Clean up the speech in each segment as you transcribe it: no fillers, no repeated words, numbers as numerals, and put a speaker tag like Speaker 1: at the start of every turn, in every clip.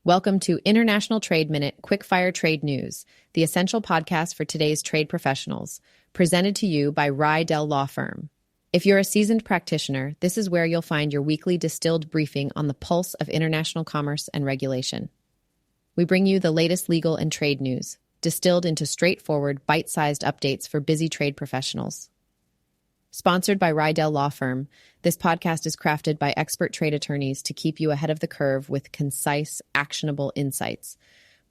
Speaker 1: Welcome to International Trade Minute Quickfire Trade News, the essential podcast for today's trade professionals, presented to you by Renewal Law Firm. If you're a seasoned practitioner, this is where you'll find your weekly distilled briefing on the pulse of international commerce and regulation. We bring you the latest legal and trade news, distilled into straightforward, bite-sized updates for busy trade professionals. Sponsored by Renewal Law Firm, this podcast is crafted by expert trade attorneys to keep you ahead of the curve with concise, actionable insights.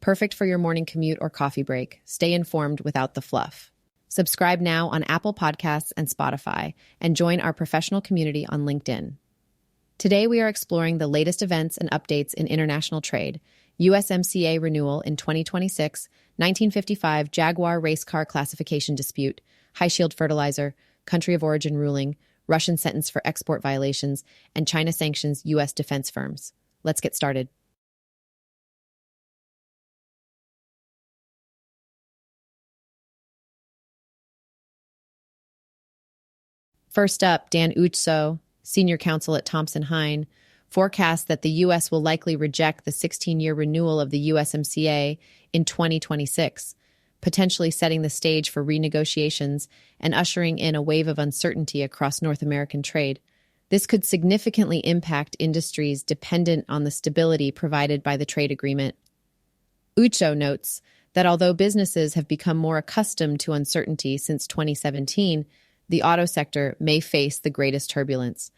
Speaker 1: Perfect for your morning commute or coffee break. Stay informed without the fluff. Subscribe now on Apple Podcasts and Spotify, and join our professional community on LinkedIn. Today we are exploring the latest events and updates in international trade, USMCA renewal in 2026, 1955 Jaguar race car classification dispute, high shield fertilizer, country of origin ruling, Russian sentence for export violations, and China sanctions U.S. defense firms. Let's get started. First up, Dan Uchso, senior counsel at Thomson Hein, forecasts that the U.S. will likely reject the 16-year renewal of the USMCA in 2026, potentially setting the stage for renegotiations and ushering in a wave of uncertainty across North American trade. This could significantly impact industries dependent on the stability provided by the trade agreement. Ucho notes that although businesses have become more accustomed to uncertainty since 2017, the auto sector may face the greatest turbulence.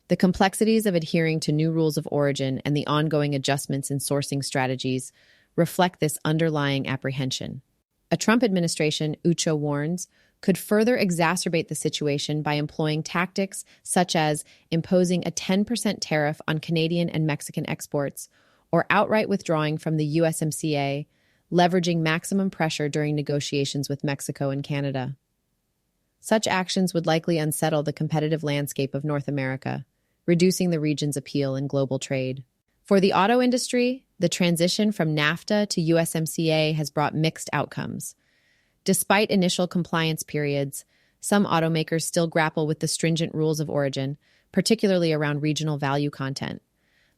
Speaker 1: The complexities of adhering to new rules of origin and the ongoing adjustments in sourcing strategies reflect this underlying apprehension. A Trump administration, Ucho warns, could further exacerbate the situation by employing tactics such as imposing a 10% tariff on Canadian and Mexican exports, or outright withdrawing from the USMCA, leveraging maximum pressure during negotiations with Mexico and Canada. Such actions would likely unsettle the competitive landscape of North America, reducing the region's appeal in global trade. For the auto industry, the transition from NAFTA to USMCA has brought mixed outcomes. Despite initial compliance periods, some automakers still grapple with the stringent rules of origin, particularly around regional value content.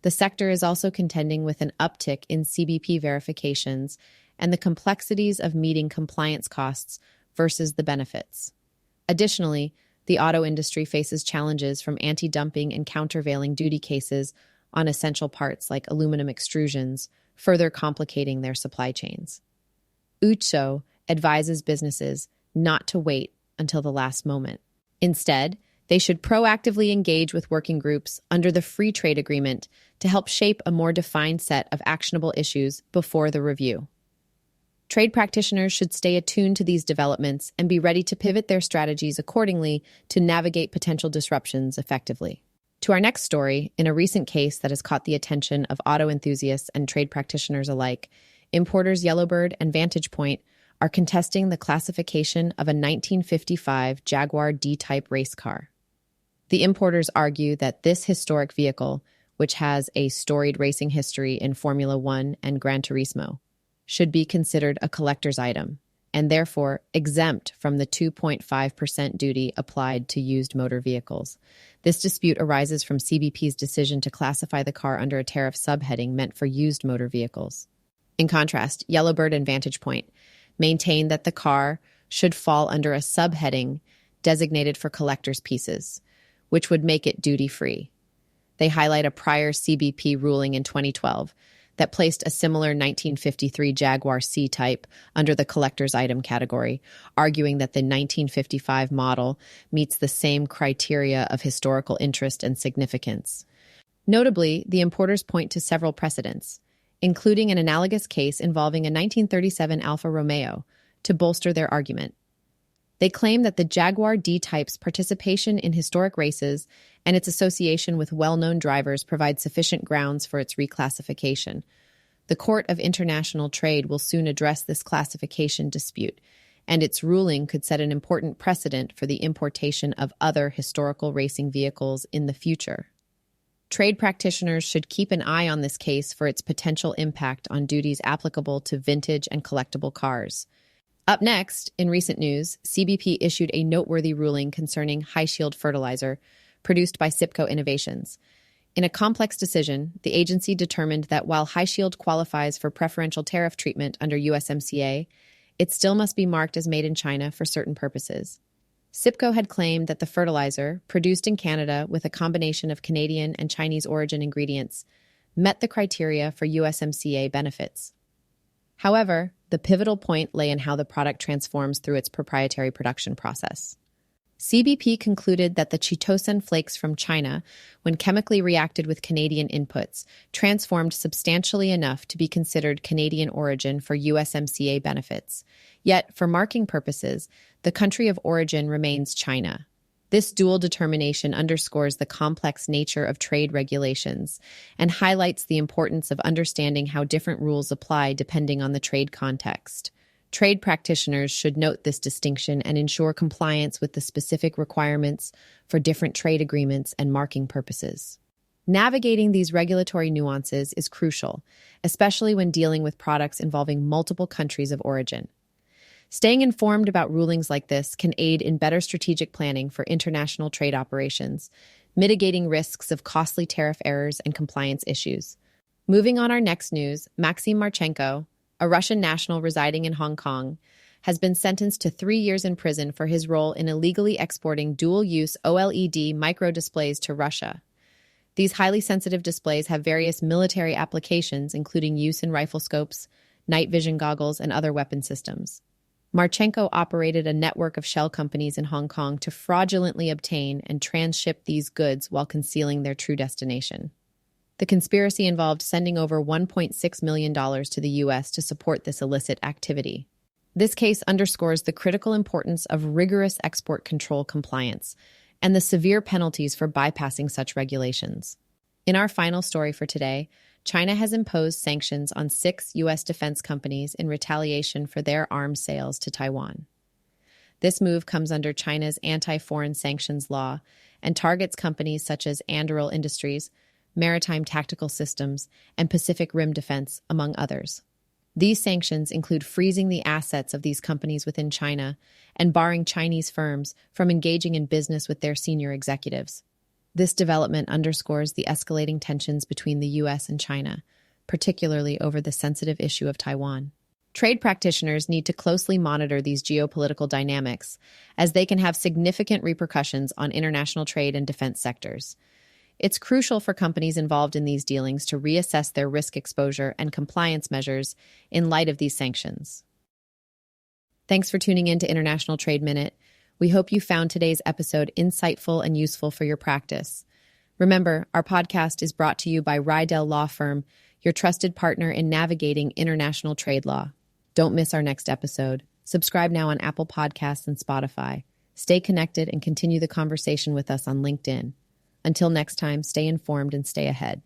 Speaker 1: The sector is also contending with an uptick in CBP verifications and the complexities of meeting compliance costs versus the benefits. Additionally, the auto industry faces challenges from anti-dumping and countervailing duty cases on essential parts like aluminum extrusions, further complicating their supply chains. Ucho advises businesses not to wait until the last moment. Instead, they should proactively engage with working groups under the Free Trade Agreement to help shape a more defined set of actionable issues before the review. Trade practitioners should stay attuned to these developments and be ready to pivot their strategies accordingly to navigate potential disruptions effectively. To our next story, in a recent case that has caught the attention of auto enthusiasts and trade practitioners alike, importers Yellowbird and Vantage Point are contesting the classification of a 1955 Jaguar D-type race car. The importers argue that this historic vehicle, which has a storied racing history in Formula One and Gran Turismo, should be considered a collector's item and therefore exempt from the 2.5% duty applied to used motor vehicles. This dispute arises from CBP's decision to classify the car under a tariff subheading meant for used motor vehicles. In contrast, Yellowbird and Vantage Point maintain that the car should fall under a subheading designated for collector's pieces, which would make it duty-free. They highlight a prior CBP ruling in 2012 that placed a similar 1953 Jaguar C-Type under the collector's item category, arguing that the 1955 model meets the same criteria of historical interest and significance. Notably, the importers point to several precedents, including an analogous case involving a 1937 Alfa Romeo, to bolster their argument. They claim that the Jaguar D-Type's participation in historic races and its association with well-known drivers provide sufficient grounds for its reclassification. The Court of International Trade will soon address this classification dispute, and its ruling could set an important precedent for the importation of other historical racing vehicles in the future. Trade practitioners should keep an eye on this case for its potential impact on duties applicable to vintage and collectible cars. Up next, in recent news, CBP issued a noteworthy ruling concerning high shield fertilizer produced by Sipco Innovations. In a complex decision, the agency determined that while High Shield qualifies for preferential tariff treatment under USMCA, it still must be marked as made in China for certain purposes. SIPCO had claimed that the fertilizer, produced in Canada with a combination of Canadian and Chinese origin ingredients, met the criteria for USMCA benefits. However, the pivotal point lay in how the product transforms through its proprietary production process. CBP concluded that the chitosan flakes from China, when chemically reacted with Canadian inputs, transformed substantially enough to be considered Canadian origin for USMCA benefits. Yet, for marking purposes, the country of origin remains China. This dual determination underscores the complex nature of trade regulations and highlights the importance of understanding how different rules apply depending on the trade context. Trade practitioners should note this distinction and ensure compliance with the specific requirements for different trade agreements and marking purposes. Navigating these regulatory nuances is crucial, especially when dealing with products involving multiple countries of origin. Staying informed about rulings like this can aid in better strategic planning for international trade operations, mitigating risks of costly tariff errors and compliance issues. Moving on our next news, Maxim Marchenko, a Russian national residing in Hong Kong, has been sentenced to 3 years in prison for his role in illegally exporting dual-use OLED microdisplays to Russia. These highly sensitive displays have various military applications, including use in rifle scopes, night vision goggles, and other weapon systems. Marchenko operated a network of shell companies in Hong Kong to fraudulently obtain and transship these goods while concealing their true destination. The conspiracy involved sending over $1.6 million to the U.S. to support this illicit activity. This case underscores the critical importance of rigorous export control compliance and the severe penalties for bypassing such regulations. In our final story for today, China has imposed sanctions on 6 U.S. defense companies in retaliation for their arms sales to Taiwan. This move comes under China's anti-foreign sanctions law and targets companies such as Anduril Industries, Maritime Tactical Systems, and Pacific Rim Defense, among others. These sanctions include freezing the assets of these companies within China and barring Chinese firms from engaging in business with their senior executives. This development underscores the escalating tensions between the U.S. and China, particularly over the sensitive issue of Taiwan. Trade practitioners need to closely monitor these geopolitical dynamics, as they can have significant repercussions on international trade and defense sectors. It's crucial for companies involved in these dealings to reassess their risk exposure and compliance measures in light of these sanctions. Thanks for tuning in to International Trade Minute. We hope you found today's episode insightful and useful for your practice. Remember, our podcast is brought to you by Rydell Law Firm, your trusted partner in navigating international trade law. Don't miss our next episode. Subscribe now on Apple Podcasts and Spotify. Stay connected and continue the conversation with us on LinkedIn. Until next time, stay informed and stay ahead.